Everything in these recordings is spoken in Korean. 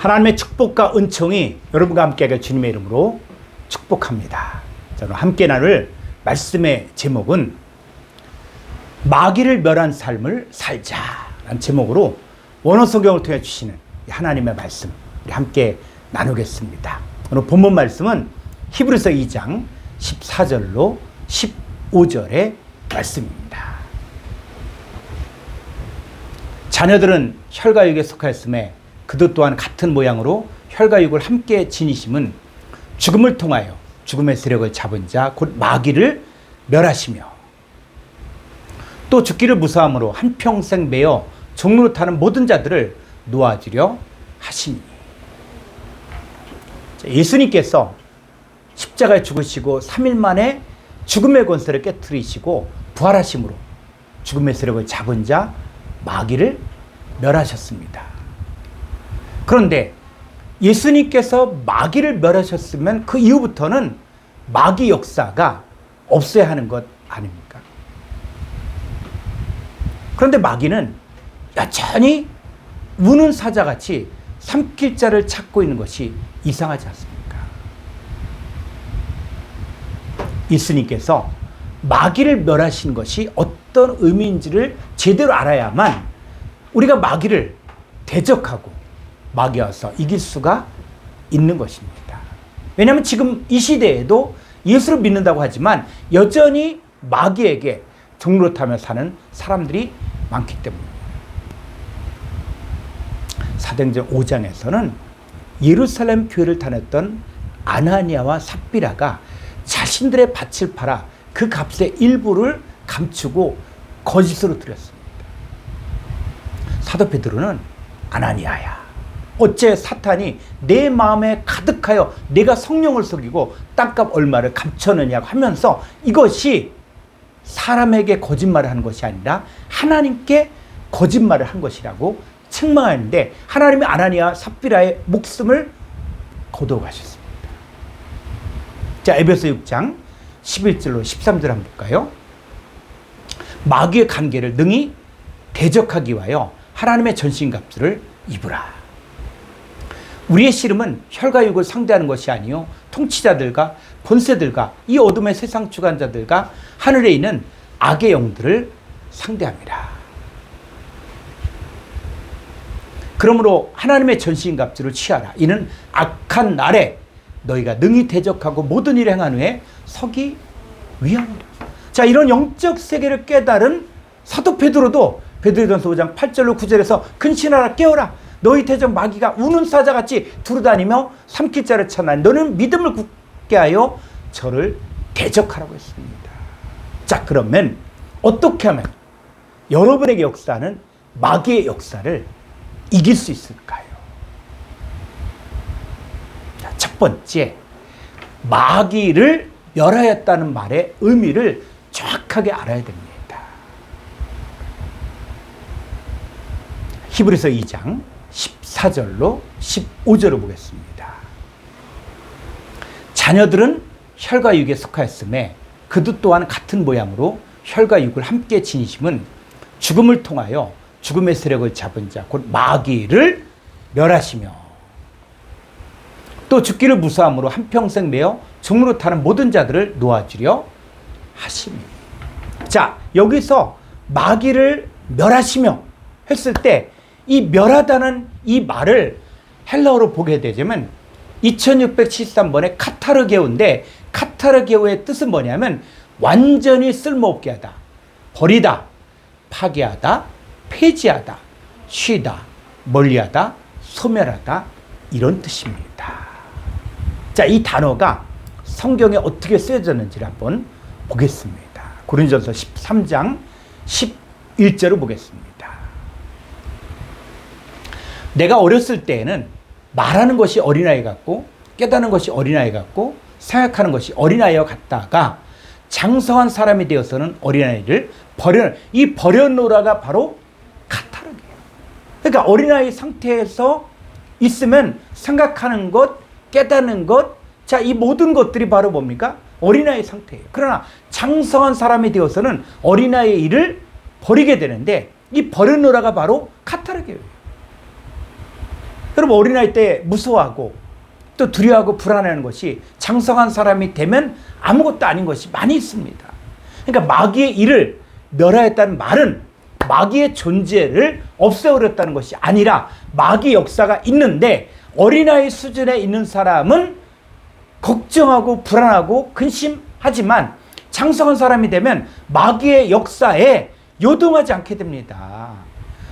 하나님의 축복과 은총이 여러분과 함께하길 주님의 이름으로 축복합니다. 저는 함께 나눌 말씀의 제목은 마귀를 멸한 삶을 살자라는 제목으로 원어성경을 통해 주시는 하나님의 말씀 우리 함께 나누겠습니다. 오늘 본문 말씀은 히브리서 2장 14절로 15절의 말씀입니다. 자녀들은 혈과육에 속하였음에 그들 또한 같은 모양으로 혈과육을 함께 지니심은 죽음을 통하여 죽음의 세력을 잡은 자 곧 마귀를 멸하시며 또 죽기를 무사함으로 한평생 매어 종로로 타는 모든 자들을 놓아주려 하시니. 예수님께서 십자가에 죽으시고 3일 만에 죽음의 권세를 깨트리시고 부활하심으로 죽음의 세력을 잡은 자 마귀를 멸하셨습니다. 그런데 예수님께서 마귀를 멸하셨으면 그 이후부터는 마귀 역사가 없어야 하는 것 아닙니까? 그런데 마귀는 여전히 우는 사자같이 삼킬 자를 찾고 있는 것이 이상하지 않습니까? 예수님께서 마귀를 멸하신 것이 어떤 의미인지를 제대로 알아야만 우리가 마귀를 대적하고 마귀 와서 이길 수가 있는 것입니다. 왜냐하면 지금 이 시대에도 예수를 믿는다고 하지만 여전히 마귀에게 종로타며 사는 사람들이 많기 때문입니다. 사도행전 5장에서는 예루살렘 교회를 다녔던 아나니아와 삽비라가 자신들의 밭을 팔아 그 값의 일부를 감추고 거짓으로 드렸습니다. 사도 베드로는 아나니아야, 어째 사탄이 내 마음에 가득하여 내가 성령을 속이고 땅값 얼마를 감춰느냐고 하면서 이것이 사람에게 거짓말을 하는 것이 아니라 하나님께 거짓말을 한 것이라고 책망하는데 하나님이 아나니아 삽비라의 목숨을 거둬가셨습니다. 자, 에베소 6장 11절로 13절 한번 볼까요? 마귀의 관계를 능히 대적하기 위하여 하나님의 전신갑주를 입으라. 우리의 씨름은 혈과 육을 상대하는 것이 아니요 통치자들과 권세들과 이 어둠의 세상 주관자들과 하늘에 있는 악의 영들을 상대합니다. 그러므로 하나님의 전신갑주를 취하라. 이는 악한 날에 너희가 능히 대적하고 모든 일을 행한 후에 서기 위함이라. 자, 이런 영적 세계를 깨달은 사도 베드로도 베드로전서 5장 8절로 9절에서 근신하라, 깨어라. 너희 대적 마귀가 우는 사자같이 두루다니며 삼킬 자를 찾나니 너는 믿음을 굳게 하여 저를 대적하라고 했습니다. 자, 그러면 어떻게 하면 여러분에게 역사하는 마귀의 역사를 이길 수 있을까요? 자, 첫 번째, 마귀를 멸하였다는 말의 의미를 정확하게 알아야 됩니다. 히브리서 2장 14절로 15절을 보겠습니다. 자녀들은 혈과 육에 속하였음에 그들 또한 같은 모양으로 혈과 육을 함께 지니심은 죽음을 통하여 죽음의 세력을 잡은 자 곧 마귀를 멸하시며 또 죽기를 무사함으로 한평생 매어 종으로 타는 모든 자들을 놓아주려 하시니. 자, 여기서 마귀를 멸하시며 했을 때 이 멸하다는 이 말을 헬라어로 보게 되자면 2673번의 카타르게오인데 카타르게오의 뜻은 뭐냐면 완전히 쓸모없게 하다, 버리다, 파괴하다, 폐지하다, 쉬다, 멀리하다, 소멸하다, 이런 뜻입니다. 자, 이 단어가 성경에 어떻게 쓰여졌는지를 한번 보겠습니다. 고린도전서 13장 11절을 보겠습니다. 내가 어렸을 때에는 말하는 것이 어린아이 같고 깨닫는 것이 어린아이 같고 생각하는 것이 어린아이와 같다가 장성한 사람이 되어서는 어린아이를 이 버려놓으라가 바로 카타르게요. 그러니까 어린아이 상태에서 있으면 생각하는 것, 깨닫는 것, 자, 이 모든 것들이 바로 뭡니까? 어린아이 상태예요. 그러나 장성한 사람이 되어서는 어린아이의 일을 버리게 되는데 이 버려놓으라가 바로 카타르게요. 여러분, 어린아이 때 무서워하고 또 두려워하고 불안해하는 것이 장성한 사람이 되면 아무것도 아닌 것이 많이 있습니다. 그러니까 마귀의 일을 멸하였다는 말은 마귀의 존재를 없애버렸다는 것이 아니라 마귀 역사가 있는데 어린아이 수준에 있는 사람은 걱정하고 불안하고 근심하지만 장성한 사람이 되면 마귀의 역사에 요동하지 않게 됩니다.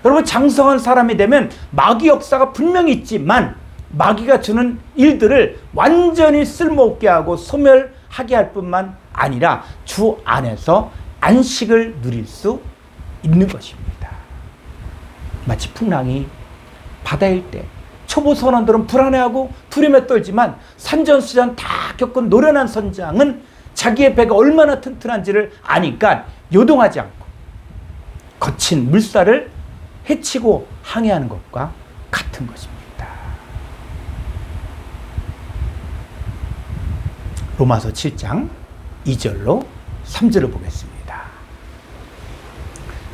여러분, 장성한 사람이 되면 마귀 역사가 분명히 있지만 마귀가 주는 일들을 완전히 쓸모없게 하고 소멸하게 할 뿐만 아니라 주 안에서 안식을 누릴 수 있는 것입니다. 마치 풍랑이 바다일 때 초보 선원들은 불안해하고 두려움에 떨지만 산전수전 다 겪은 노련한 선장은 자기의 배가 얼마나 튼튼한지를 아니까 요동하지 않고 거친 물살을 헤치고 항해하는 것과 같은 것입니다. 로마서 7장 2절로 3절을 보겠습니다.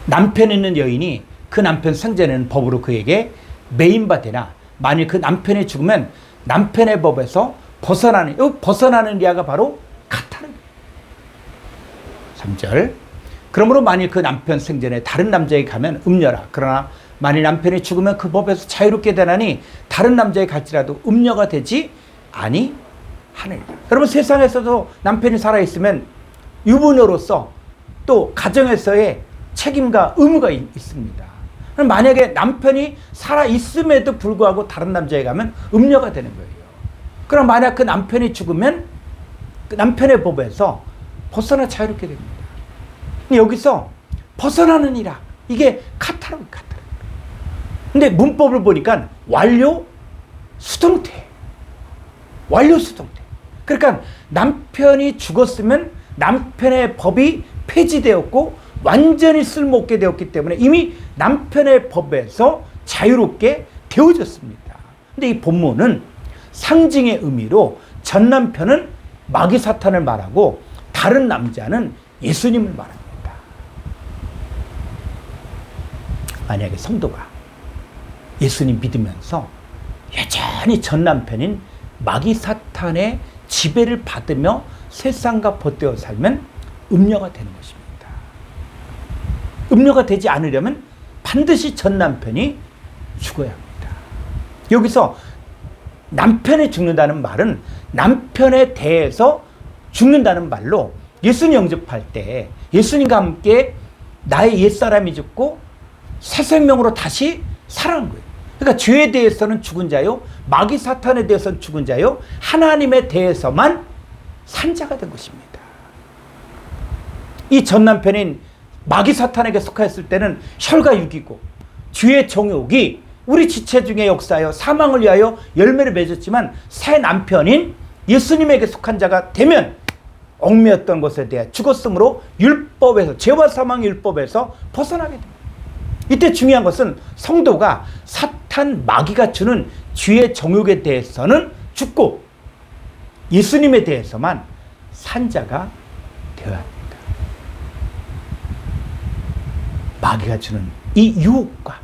남편 있는 여인이 그 남편 생전에는 법으로 그에게 매인바 되나 만일 그 남편이 죽으면 남편의 법에서 벗어나는 이하가 바로 같다는 거예요. 3절. 그러므로 만일 그 남편 생전에 다른 남자에게 가면 음녀라. 그러나 만일 남편이 죽으면 그 법에서 자유롭게 되나니 다른 남자에게 갈지라도 음녀가 되지 아니하느니라. 여러분, 세상에서도 남편이 살아있으면 유부녀로서 또 가정에서의 책임과 의무가 있습니다. 만약에 남편이 살아있음에도 불구하고 다른 남자에게 가면 음녀가 되는 거예요. 그럼 만약 그 남편이 죽으면 그 남편의 법에서 벗어나 자유롭게 됩니다. 근데 여기서 벗어나느니라, 이게 카타르. 근데 문법을 보니까 완료 수동태. 그러니까 남편이 죽었으면 남편의 법이 폐지되었고 완전히 쓸모없게 되었기 때문에 이미 남편의 법에서 자유롭게 되어졌습니다. 근데 이 본문은 상징의 의미로 전 남편은 마귀 사탄을 말하고 다른 남자는 예수님을 말합니다. 만약에 성도가 예수님 믿으면서 여전히 전 남편인 마귀 사탄의 지배를 받으며 세상과 벗되어 살면 음녀가 되는 것입니다. 음녀가 되지 않으려면 반드시 전 남편이 죽어야 합니다. 여기서 남편이 죽는다는 말은 남편에 대해서 죽는다는 말로 예수님 영접할 때 예수님과 함께 나의 옛사람이 죽고 새 생명으로 다시 살아난 거예요. 그러니까 죄에 대해서는 죽은 자요, 마귀 사탄에 대해서는 죽은 자요, 하나님에 대해서만 산 자가 된 것입니다. 이 전 남편인 마귀 사탄에게 속하였을 때는 혈과 육이고 죄의 정욕이 우리 지체 중에 역사하여 사망을 위하여 열매를 맺었지만 새 남편인 예수님에게 속한 자가 되면 얽매였던 것에 대해 죽었으므로 율법에서, 죄와 사망 율법에서 벗어나게 됩니다. 이때 중요한 것은 성도가 사탄 마귀가 주는 죄의 정욕에 대해서는 죽고 예수님에 대해서만 산 자가 되어야 합니다. 마귀가 주는 이 유혹과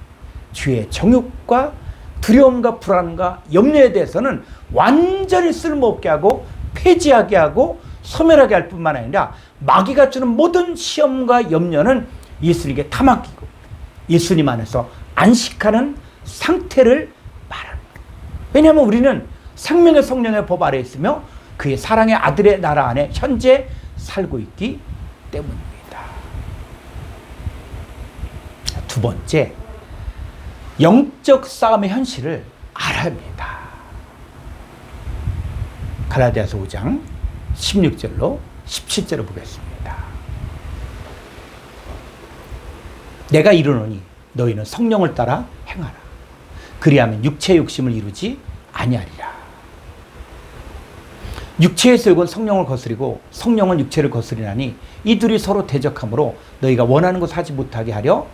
죄의 정욕과 두려움과 불안과 염려에 대해서는 완전히 쓸모없게 하고 폐지하게 하고 소멸하게 할 뿐만 아니라 마귀가 주는 모든 시험과 염려는 예수님에게 다 맡기고 예수님 안에서 안식하는 상태를 말합니다. 왜냐하면 우리는 생명의 성령의 법 아래에 있으며 그의 사랑의 아들의 나라 안에 현재 살고 있기 때문입니다. 두 번째, 영적 싸움의 현실을 알아야 합니다. 갈라디아서 5장 16절로 17절을 보겠습니다. 내가 이르노니 너희는 성령을 따라 행하라. 그리하면 육체의 욕심을 이루지 아니하리라. 육체의 소욕은 성령을 거스리고 성령은 육체를 거스리나니 이 둘이 서로 대적하므로 너희가 원하는 것을 하지 못하게 하려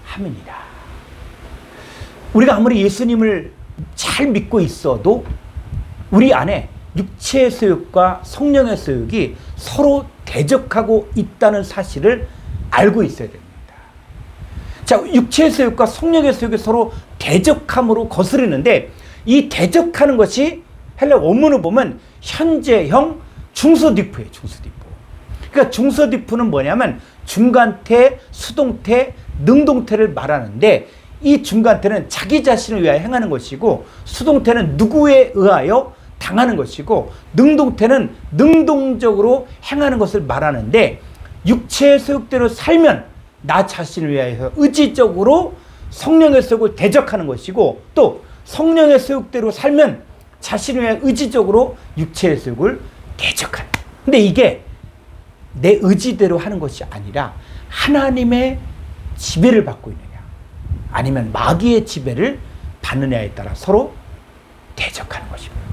함이니라. 우리가 아무리 예수님을 잘 믿고 있어도 우리 안에 육체의 소욕과 성령의 소욕이 서로 대적하고 있다는 사실을 알고 있어야 됩니다. 자, 육체의 소욕과 성령의 소욕이 서로 대적함으로 거스르는데 이 대적하는 것이 헬라 원문을 보면 현재형 중서디프예요. 중서디프. 그러니까 중서디프는 뭐냐면 중간태, 수동태, 능동태를 말하는데 이 중간태는 자기 자신을 위하여 행하는 것이고 수동태는 누구에 의하여 당하는 것이고 능동태는 능동적으로 행하는 것을 말하는데 육체의 소욕대로 살면 나 자신을 위하여 의지적으로 성령의 소욕을 대적하는 것이고 또 성령의 소욕대로 살면 자신을 위하여 의지적으로 육체의 소욕을 대적하는. 근데 이게 내 의지대로 하는 것이 아니라 하나님의 지배를 받고 있느냐 아니면 마귀의 지배를 받느냐에 따라 서로 대적하는 것입니다.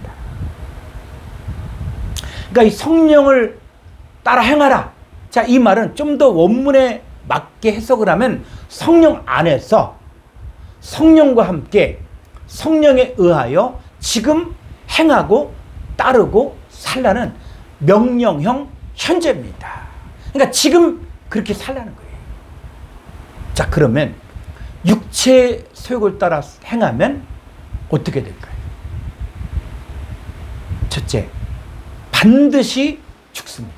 그러니까 이 성령을 따라 행하라. 자, 이 말은 좀 더 원문에 맞게 해석을 하면 성령 안에서 성령과 함께 성령에 의하여 지금 행하고 따르고 살라는 명령형 현재입니다. 그러니까 지금 그렇게 살라는 거예요. 자, 그러면 육체의 소욕을 따라 행하면 어떻게 될까요? 첫째, 반드시 죽습니다.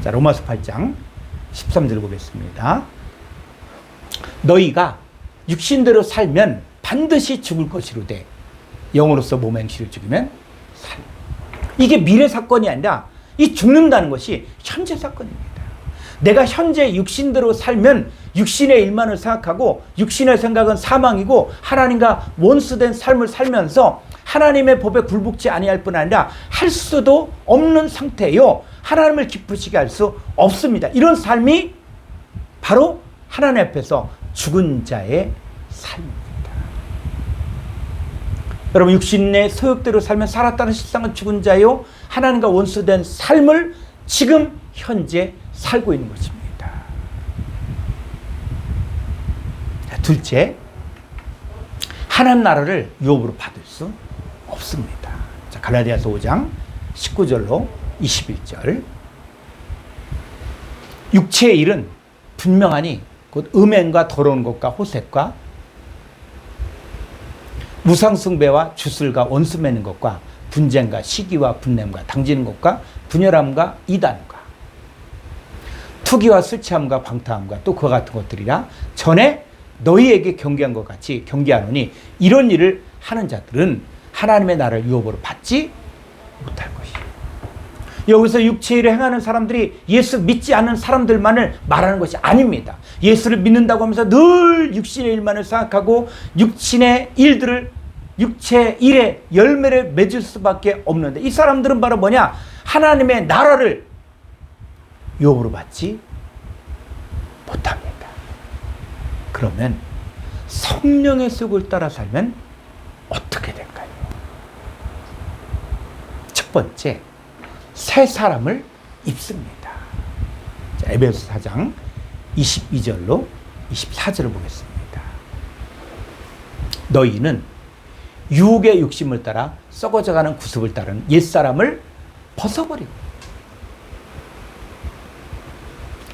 자, 로마서 8장 13절 보겠습니다. 너희가 육신대로 살면 반드시 죽을 것이로되 영으로서 몸의 행실을 죽이면 살. 이게 미래 사건이 아니라 이 죽는다는 것이 현재 사건입니다. 내가 현재 육신대로 살면 육신의 일만을 생각하고 육신의 생각은 사망이고 하나님과 원수된 삶을 살면서 하나님의 법에 굴복지 아니할 뿐 아니라 할 수도 없는 상태요. 하나님을 기쁘시게 할 수 없습니다. 이런 삶이 바로 하나님 앞에서 죽은 자의 삶입니다. 여러분, 육신의 소욕대로 살면 살았다는 실상은 죽은 자요. 하나님과 원수된 삶을 지금 현재 살고 있는 것입니다. 둘째, 하나님 나라를 유업으로 받을 수 없습니다. 자, 갈라디아서 5장 19절로 21절. 육체의 일은 분명하니 곧 음행과 더러운 것과 호색과 우상숭배와 주술과 원수 맺는 것과 분쟁과 시기와 분냄과 당지는 것과 분열함과 이단과 투기와 술 취함과 방탕함과 또 그와 같은 것들이라 전에 너희에게 경계한 것 같이 경계하노니 이런 일을 하는 자들은 하나님의 나라를 유업으로 받지 못할 것이에요. 여기서 육체의 일을 행하는 사람들이 예수 믿지 않는 사람들만을 말하는 것이 아닙니다. 예수를 믿는다고 하면서 늘 육신의 일만을 생각하고 육신의 일들을 육체 일에 열매를 맺을 수밖에 없는데 이 사람들은 바로 뭐냐? 하나님의 나라를 유업으로 받지 못합니다. 그러면 성령의 속을 따라 살면 어떻게 될까요? 첫 번째, 새 사람을 입습니다. 자, 에베소 4장 22절로 24절을 보겠습니다. 너희는 유혹의 욕심을 따라 썩어져가는 구습을 따르는 옛사람을 벗어버리고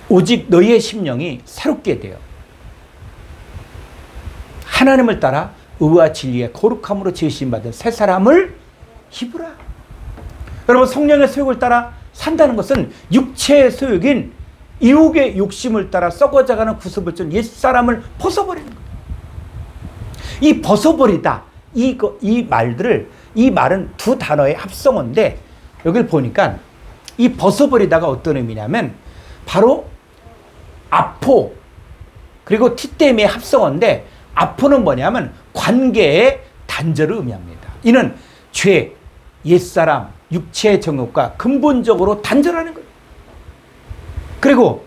오직 너희의 심령이 새롭게 되어 하나님을 따라 의와 진리의 거룩함으로 지으심 받은 새 사람을 입으라. 여러분, 성령의 소욕을 따라 산다는 것은 육체의 소욕인 유혹의 욕심을 따라 썩어져가는 구습을 준 옛사람을 벗어버리는 거예요. 이 벗어버리다, 이 말은 두 단어의 합성어인데 여기를 보니까 이 벗어버리다가 어떤 의미냐면 바로 아포 그리고 티떼미의 합성어인데 아포는 뭐냐면 관계의 단절을 의미합니다. 이는 죄, 옛사람, 육체의 정욕과 근본적으로 단절하는 거예요. 그리고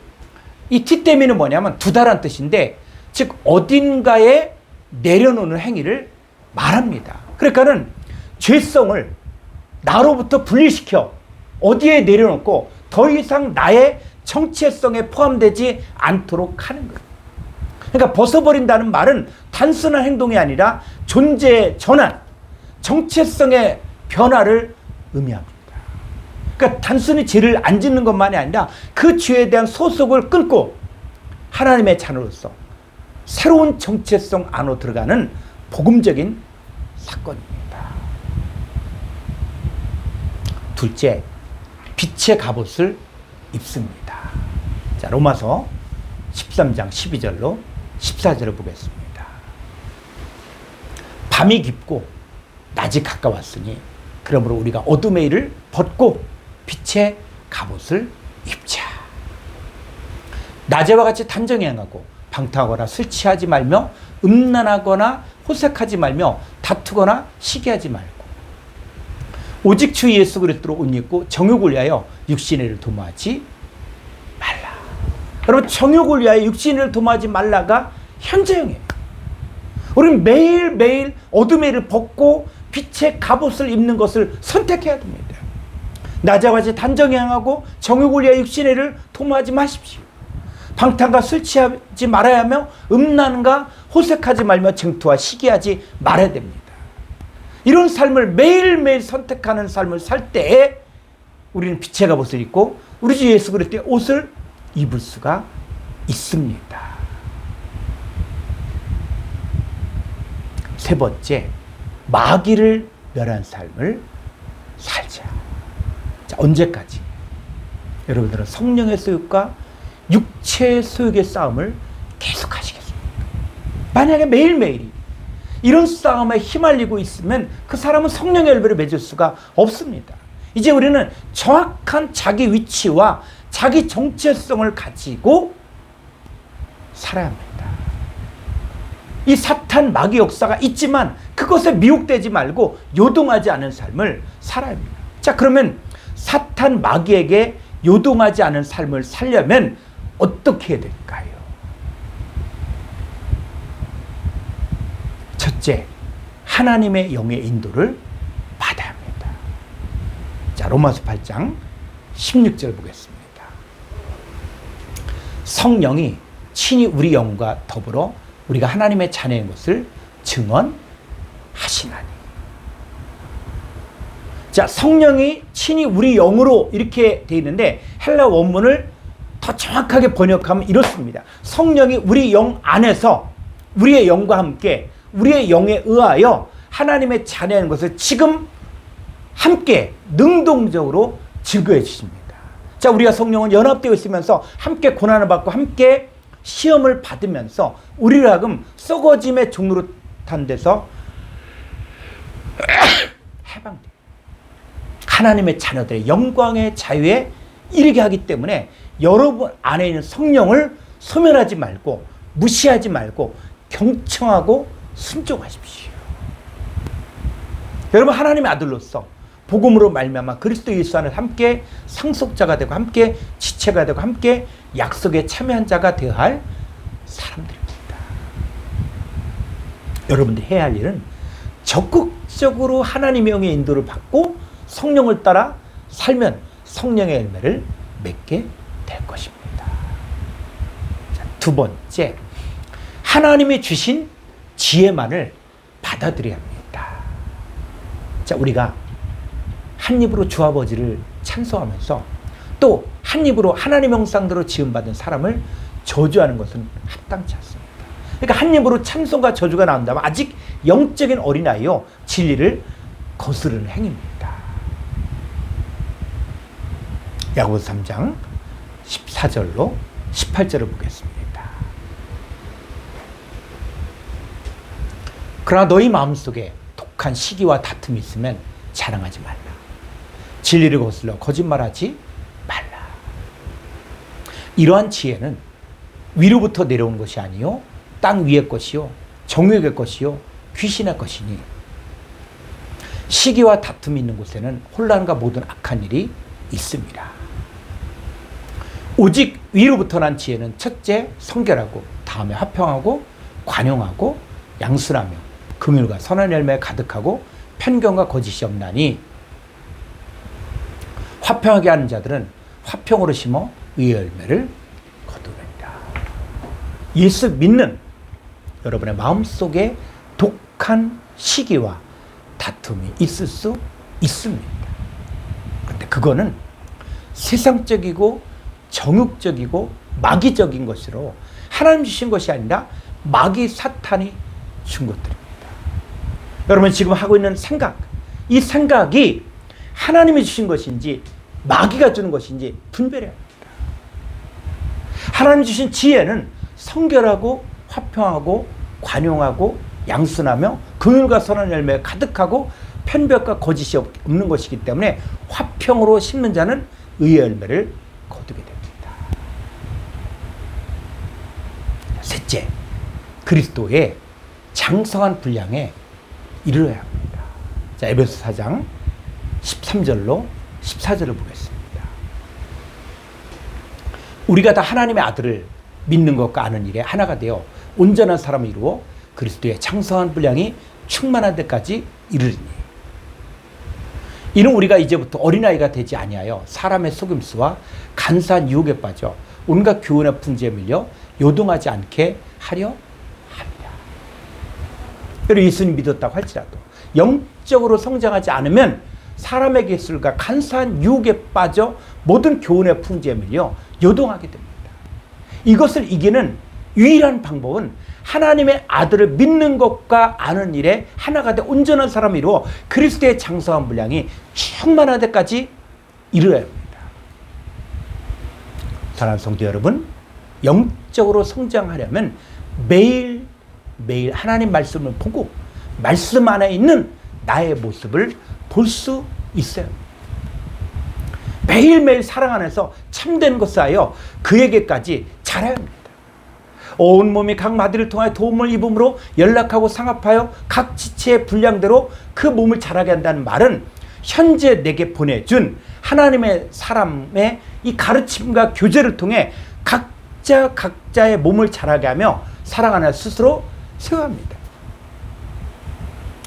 이 티떼미는 뭐냐면 두다란 뜻인데 즉 어딘가에 내려놓는 행위를 말합니다. 그러니까는 죄성을 나로부터 분리시켜 어디에 내려놓고 더 이상 나의 정체성에 포함되지 않도록 하는 거예요. 그러니까 벗어버린다는 말은 단순한 행동이 아니라 존재의 전환, 정체성의 변화를 의미합니다. 그러니까 단순히 죄를 안 짓는 것만이 아니라 그 죄에 대한 소속을 끊고 하나님의 자녀로서 새로운 정체성 안으로 들어가는 복음적인 사건입니다. 둘째, 빛의 갑옷을 입습니다. 자, 로마서 13장 12절로 14절을 보겠습니다. 밤이 깊고 낮이 가까웠으니 그러므로 우리가 어둠의 일을 벗고 빛의 갑옷을 입자. 낮에와 같이 단정히 행하고 방탕하거나 술 취하지 말며 음란하거나 호색하지 말며 다투거나 시기하지 말고 오직 주 예수 그리스도로 옷 입고 정욕을 위하여 육신의 일을 도모하지 말라. 여러분, 정욕을 위하여 육신의 일을 도모하지 말라가 현재형이에요. 우리는 매일매일 어둠의 일을 벗고 빛의 갑옷을 입는 것을 선택해야 됩니다. 낮에와 같이 단정히 행하고 정욕을 위하여 육신의 일을 도모하지 마십시오. 방탕과 술 취하지 말아야 하며 음란과 호색하지 말며 증투와 시기하지 말아야 됩니다. 이런 삶을 매일매일 선택하는 삶을 살 때에 우리는 빛의 갑옷을 입고 우리 주 예수 그리스도의 옷을 입을 수가 있습니다. 세 번째, 마귀를 멸한 삶을 살자. 자, 언제까지? 여러분들은 성령의 소욕과 육체의 소욕의 싸움을 계속 하시겠습니까? 만약에 매일매일이 이런 싸움에 휘말리고 있으면 그 사람은 성령의 열매를 맺을 수가 없습니다. 이제 우리는 정확한 자기 위치와 자기 정체성을 가지고 살아야 합니다. 이 사탄 마귀 역사가 있지만 그것에 미혹되지 말고 요동하지 않은 삶을 살아야 합니다. 자, 그러면 사탄 마귀에게 요동하지 않은 삶을 살려면 어떻게 해야 될까요? 첫째, 하나님의 영의 인도를 받아야 합니다. 자, 로마서 8장 16절 보겠습니다. 성령이 친히 우리 영과 더불어 우리가 하나님의 자녀인 것을 증언하시나니. 자, 성령이 친히 우리 영으로 이렇게 되어 있는데 헬라 원문을 더 정확하게 번역하면 이렇습니다. 성령이 우리 영 안에서 우리의 영과 함께 우리의 영에 의하여 하나님의 자녀인 것을 지금 함께 능동적으로 증거해 주십니다. 자, 우리가 성령은 연합되어 있으면서 함께 고난을 받고 함께 시험을 받으면서 우리를 하여금 썩어짐의 종노릇한 데서 해방돼요. 하나님의 자녀들의 영광의 자유에 이르게 하기 때문에 여러분 안에 있는 성령을 소멸하지 말고 무시하지 말고 경청하고 순종하십시오. 여러분, 하나님의 아들로서 복음으로 말미암아 그리스도 예수 안에 함께 상속자가 되고 함께 지체가 되고 함께 약속에 참여한 자가 되어야 할 사람들입니다. 여러분들이 해야 할 일은 적극적으로 하나님의 영의 인도를 받고 성령을 따라 살면 성령의 열매를 맺게 될 것입니다. 자, 두 번째, 하나님이 주신 지혜만을 받아들여야 합니다. 자, 우리가 한 입으로 주 아버지를 찬송하면서 또 한 입으로 하나님 형상대로 지음받은 사람을 저주하는 것은 합당치 않습니다. 그러니까 한 입으로 찬송과 저주가 나온다면 아직 영적인 어린아이요 진리를 거스르는 행위입니다. 야고보서 3장 14절로 18절을 보겠습니다. 그러나 너희 마음속에 독한 시기와 다툼이 있으면 자랑하지 말라. 진리를 거슬러 거짓말하지 말라. 이러한 지혜는 위로부터 내려온 것이 아니요 땅 위의 것이요 정욕의 것이요 귀신의 것이니 시기와 다툼이 있는 곳에는 혼란과 모든 악한 일이 있습니다. 오직 위로부터 난 지혜는 첫째 성결하고 다음에 화평하고 관용하고 양순하며 긍휼과 선한 열매에 가득하고 편견과 거짓이 없나니 화평하게 하는 자들은 화평으로 심어 의의 열매를 거두느니라. 예수 믿는 여러분의 마음속에 독한 시기와 다툼이 있을 수 있습니다. 그런데 그거는 세상적이고 정욕적이고 마귀적인 것으로 하나님 주신 것이 아니라 마귀 사탄이 준 것들입니다. 여러분 지금 하고 있는 생각, 이 생각이 하나님이 주신 것인지 마귀가 주는 것인지 분별해야 합니다. 하나님 주신 지혜는 성결하고 화평하고 관용하고 양순하며 긍휼과 선한 열매가 가득하고 편벽과 거짓이 없는 것이기 때문에 화평으로 심는 자는 의의 열매를 거두게 됩니다. 셋째, 그리스도의 장성한 분량에 이르러야 합니다. 자, 에베소 4장 13절로 14절을 보겠습니다. 우리가 다 하나님의 아들을 믿는 것과 아는 일에 하나가 되어 온전한 사람을 이루어 그리스도의 장성한 분량이 충만한 데까지 이르리니, 이는 우리가 이제부터 어린아이가 되지 아니하여 사람의 속임수와 간사한 유혹에 빠져 온갖 교훈의 풍지에 밀려 요동하지 않게 하려 합니다. 여러분, 예수님 믿었다고 할지라도 영적으로 성장하지 않으면 사람의 기술과 간사한 유혹에 빠져 모든 교훈의 풍지에 밀려 요동하게 됩니다. 이것을 이기는 유일한 방법은 하나님의 아들을 믿는 것과 아는 일에 하나가 돼 온전한 사람을 이루어 그리스도의 장성한 분량이 충만한 데까지 이르러야 합니다. 사랑하는 성도 여러분, 영적으로 성장하려면 매일매일 하나님 말씀을 보고 말씀 안에 있는 나의 모습을 볼 수 있어요. 매일매일 사랑 안에서 참된 것을 하여 그에게까지 자라야 합니다. 온몸이 각 마디를 통하여 도움을 입음으로 연락하고 상합하여 각 지체의 분량대로 그 몸을 자라게 한다는 말은 현재 내게 보내준 하나님의 사람의 이 가르침과 교제를 통해 각자의 몸을 자라게 하며 사랑 안에 스스로 세워갑니다.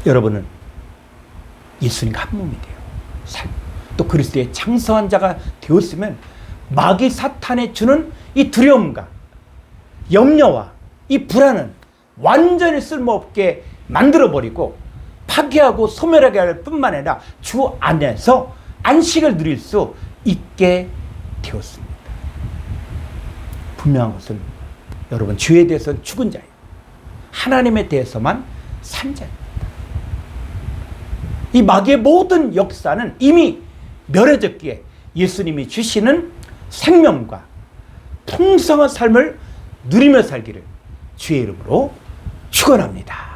여러분은 예수님과 한 몸이 돼요. 또 그리스도의 장성한 자가 되었으면 마귀 사탄이 주는 이 두려움과 염려와 이 불안은 완전히 쓸모없게 만들어버리고 파괴하고 소멸하게 할 뿐만 아니라 주 안에서 안식을 누릴 수 있게 되었습니다. 분명한 것은 여러분, 주에 대해서는 죽은 자예요. 하나님에 대해서만 산 자입니다. 이 마귀의 모든 역사는 이미 멸해졌기에 예수님이 주시는 생명과 풍성한 삶을 누리며 살기를 주의 이름으로 축원합니다.